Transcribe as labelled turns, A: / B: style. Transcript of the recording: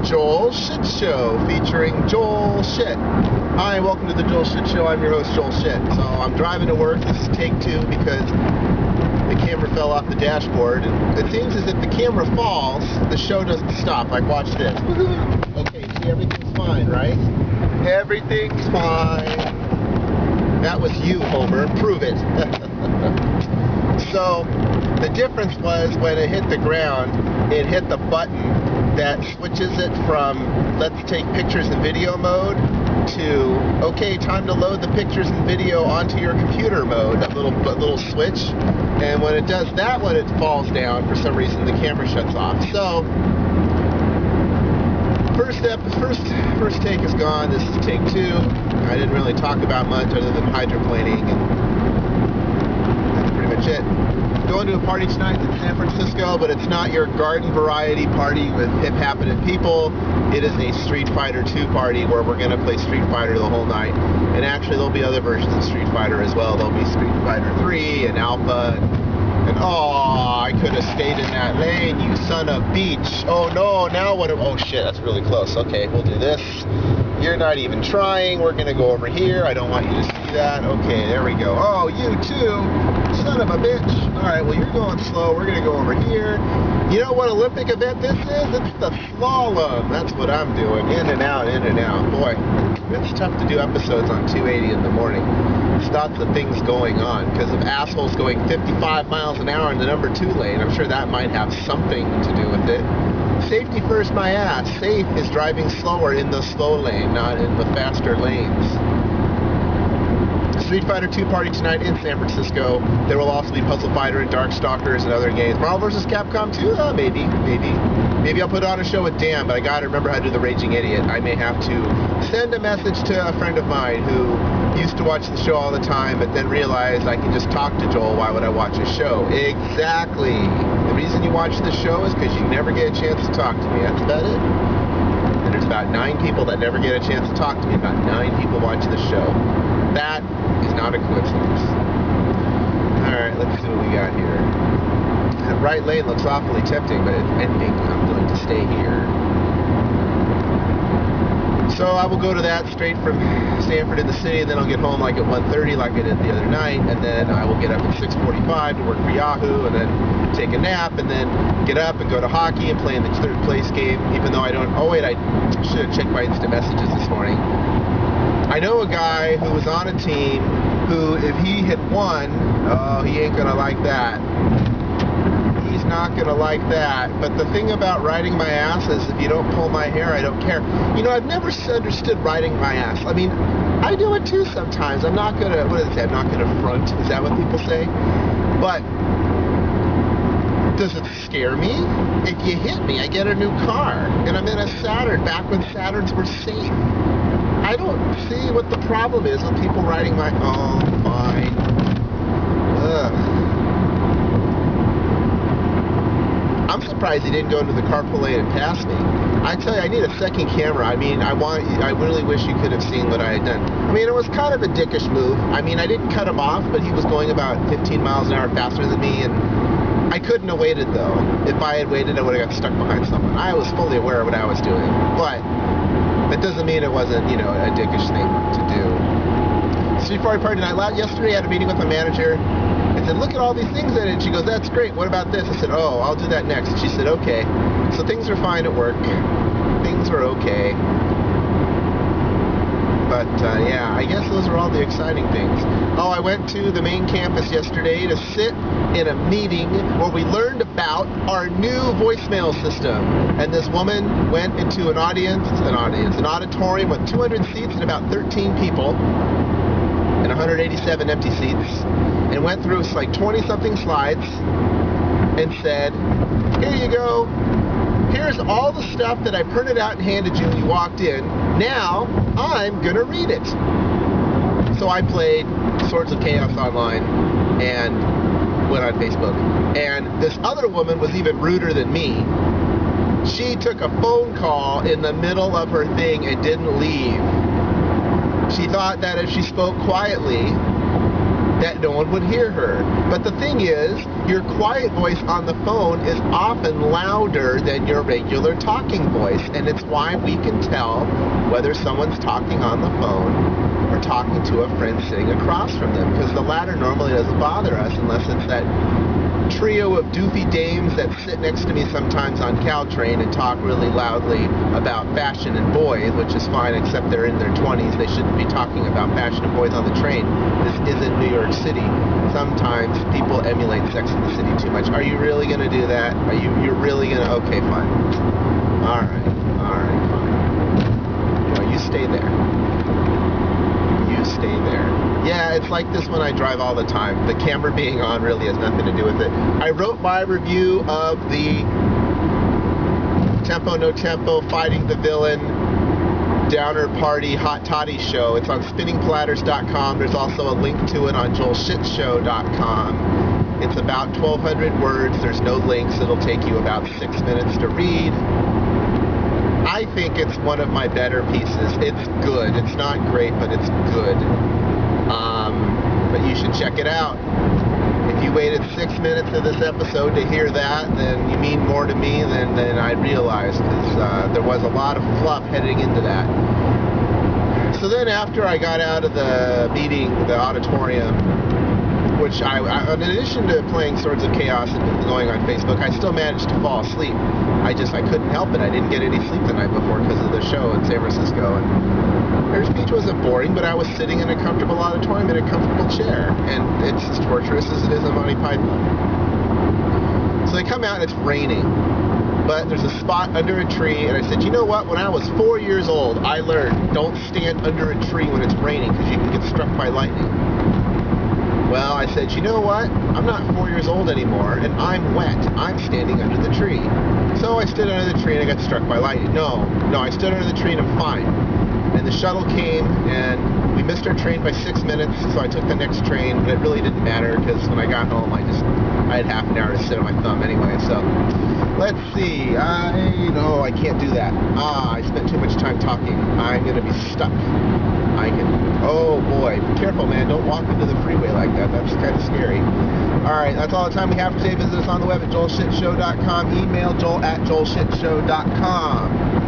A: Joel Shit Show featuring Joel Shit. Hi, welcome to the Joel Shit Show. I'm your host, Joel Shit. So I'm driving to work. This is take 2 because the camera fell off the dashboard. And it seems as if the camera falls, the show doesn't stop. Like, watch this. Okay, see, everything's fine, right? Everything's fine. That was you, Homer. Prove it. So the difference was when it hit the ground, it hit the button that switches it from let's take pictures and video mode to okay, time to load the pictures and video onto your computer mode, that little switch. And when it does that, when it falls down, for some reason the camera shuts off. So first take is gone. This is take 2. I didn't really talk about much other than hydroplaning, and that's pretty much it. Going to a party tonight in San Francisco, but it's not your garden variety party with hip happening people. It is a Street Fighter 2 party where we're going to play Street Fighter the whole night. And actually there'll be other versions of Street Fighter as well. There'll be Street Fighter 3 and Alpha and oh, I could have stayed in that lane, you son of beach. Oh no, now what? Oh shit, that's really close. Okay, we'll do this. You're not even trying. We're going to go over here. I don't want you to see that. Okay, there we go. Oh, you too. Son of a bitch. Alright, well, you're going slow. We're going to go over here. You know what Olympic event this is? It's the slalom. That's what I'm doing. In and out, in and out. Boy, it's tough to do episodes on 280 in the morning. There's lots of things going on because of assholes going 55 miles an hour in the number 2 lane. I'm sure that might have something to do with it. Safety first, my ass. Safe is driving slower in the slow lane, not in the faster lanes. Street Fighter 2 party tonight in San Francisco. There will also be Puzzle Fighter and Darkstalkers and other games. Marvel vs. Capcom 2? Maybe. Maybe I'll put on a show with Dan, but I gotta remember how to do the Raging Idiot. I may have to send a message to a friend of mine who used to watch the show all the time, but then realized I can just talk to Joel. Why would I watch a show? Exactly. The reason you watch the show is because you never get a chance to talk to me. That's about it. And there's about 9 people that never get a chance to talk to me. About 9 people watch the show. That is not a coincidence. Alright, let's see what we got here. That right lane looks awfully tempting, but it's ending. I'm going to stay here. So I will go to that straight from Stanford in the city, and then I'll get home like at 1:30 like I did the other night, and then I will get up at 6:45 to work for Yahoo, and then take a nap, and then get up and go to hockey and play in the 3rd place game, even though I don't... Oh wait, I should have checked my instant messages this morning. I know a guy who was on a team who, if he had won, oh, he ain't gonna like that. He's not gonna like that. But the thing about riding my ass is if you don't pull my hair, I don't care. You know, I've never understood riding my ass. I mean, I do it too sometimes. I'm not gonna, what do they say? I'm not gonna front. Is that what people say? But does it scare me? If you hit me, I get a new car. And I'm in a Saturn, back when Saturns were safe. I don't see what the problem is with people riding my... Oh, fine. Ugh. I'm surprised he didn't go into the carpool lane and pass me. I tell you, I need a second camera. I mean, I really wish you could have seen what I had done. I mean, it was kind of a dickish move. I mean, I didn't cut him off, but he was going about 15 miles an hour faster than me, and I couldn't have waited, though. If I had waited, I would have got stuck behind someone. I was fully aware of what I was doing, but that doesn't mean it wasn't, you know, a dickish thing to do. Street Fighter party tonight. Yesterday I had a meeting with my manager. I said, look at all these things in it. And she goes, that's great. What about this? I said, oh, I'll do that next. And she said, okay. So things are fine at work. Things are okay. But, yeah, I guess those are all the exciting things. Oh, I went to the main campus yesterday to sit in a meeting where we learned about our new voicemail system. And this woman went into an auditorium with 200 seats and about 13 people and 187 empty seats, and went through like 20-something slides and said, here you go. Here's all the stuff that I printed out and handed you when you walked in. Now, I'm going to read it. So I played Swords of Chaos Online and went on Facebook. And this other woman was even ruder than me. She took a phone call in the middle of her thing and didn't leave. She thought that if she spoke quietly, that no one would hear her. But the thing is, your quiet voice on the phone is often louder than your regular talking voice, and it's why we can tell whether someone's talking on the phone or talking to a friend sitting across from them, because the latter normally doesn't bother us unless it's that trio of doofy dames that sit next to me sometimes on Caltrain and talk really loudly about fashion and boys, which is fine, except they're in their 20s. They shouldn't be talking about fashion and boys on the train. This isn't New York City. Sometimes people emulate Sex in the City too much. Are you really going to do that? You're really going to? Okay, fine. All right, fine. No, you stay there. You stay there. Yeah, it's like this when I drive all the time. The camera being on really has nothing to do with it. I wrote my review of the Tempo No Tempo Fighting the Villain Downer Party Hot Toddy show. It's on spinningplatters.com. There's also a link to it on joelshitshow.com. It's about 1,200 words. There's no links. It'll take you about 6 minutes to read. I think it's one of my better pieces. It's good. It's not great, but it's good. But you should check it out. If you waited 6 minutes of this episode to hear that, then you mean more to me than I realized, because there was a lot of fluff heading into that. So then after I got out of the meeting, the auditorium, which I in addition to playing Swords of Chaos and going on Facebook, I still managed to fall asleep. I couldn't help it. I didn't get any sleep the night before because of the show in San Francisco. And Heritage Beach wasn't boring, but I was sitting in a comfortable auditorium in a comfortable chair. And it's as torturous as it is on Monty Python. So I come out and it's raining. But there's a spot under a tree, and I said, you know what? When I was 4 years old, I learned don't stand under a tree when it's raining because you can get struck by lightning. Well, I said, you know what? I'm not 4 years old anymore, and I'm wet. I'm standing under the tree. So I stood under the tree, and I got struck by lightning. No, I stood under the tree, and I'm fine. And the shuttle came, and we missed our train by 6 minutes, so I took the next train, but it really didn't matter, because when I got home, I had half an hour to sit on my thumb anyway, so let's see. I can't do that. I spent too much time talking. I'm going to be stuck. Oh boy, be careful, man. Don't walk into the freeway like that. That's kind of scary. Alright, that's all the time we have today. Visit us on the web at joelshitshow.com. Email joel@joelshitshow.com.